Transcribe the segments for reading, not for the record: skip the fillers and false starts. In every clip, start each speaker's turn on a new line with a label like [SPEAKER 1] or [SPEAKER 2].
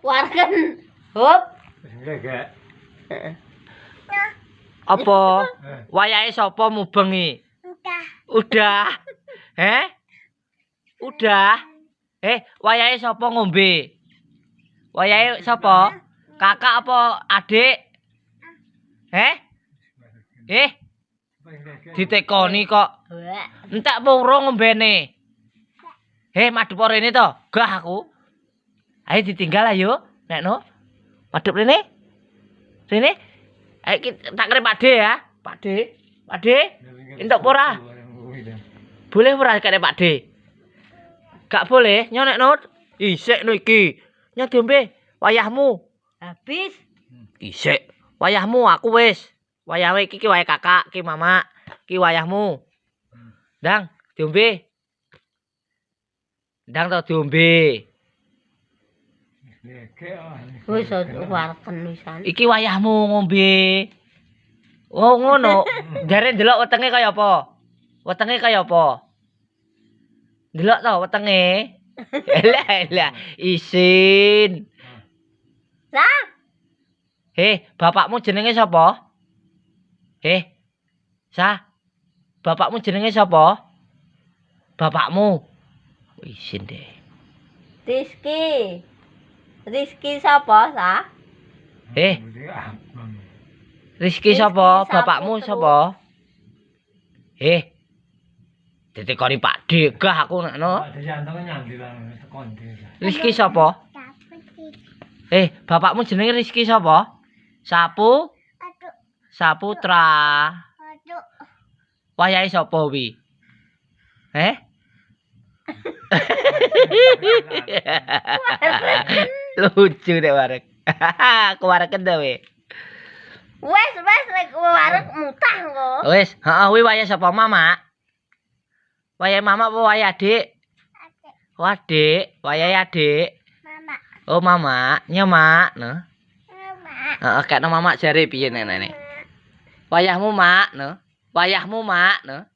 [SPEAKER 1] Warken. Hop.
[SPEAKER 2] Enggak.
[SPEAKER 3] Apa? Wayahe sapa mubengi? Udah. Udah. Wayahe sapa ngombe? Wayahe sapa? Kakak apa adik? Ditekoni kok. Entek apa urung ngombene? Madhep rene to. Gah aku. Ayo ditinggal ayo, Nekno. Madhep rene. Rene. Ayo tak kira Pakde ya. Pakde. Entuk ora? Boleh ora kare Pakde? Gak boleh, nyo Nekno. Isik no iki. Nyo diombe wayahmu.
[SPEAKER 1] Habis.
[SPEAKER 3] Isik. Wayahmu aku wis. Wayahmu iki wayah kakak, ki mama, ki wayahmu. Ndang, diombe. Ndang to diombe.
[SPEAKER 1] Wis warken wisan.
[SPEAKER 3] Iki wayahmu ngombe. Oh ngono. Jare ndelok wetenge kaya apa? Wetenge kaya apa? Ndelok to wetenge. Elah, isin.
[SPEAKER 1] Lah.
[SPEAKER 3] Bapakmu jenenge sapa? Bapakmu jenenge sapa? Bapakmu. Isin deh.
[SPEAKER 1] Rizky sapa, Sa?
[SPEAKER 3] Rizky sapa? Bapakmu sapa? Ditekoni Pakde gah aku nekno. Rizky sapa? Bapakmu jenenge Rizky sapa? Saputra. Wayahe sapa wi? Lucu deh warek. Aku wareken dah we.
[SPEAKER 1] Wes rek warek mutah kok.
[SPEAKER 3] Wes, wi wayah sapa mama? Wayah mama apa wayah adik? Adik, wayah adik.
[SPEAKER 1] Mama.
[SPEAKER 3] Oh mama, nyemak, no.
[SPEAKER 1] Mama.
[SPEAKER 3] Kek no mama jare piye nenek. Wayahmu mak, no. Wayahmu mak, no.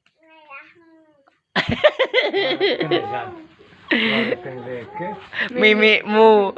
[SPEAKER 3] Mimikmu.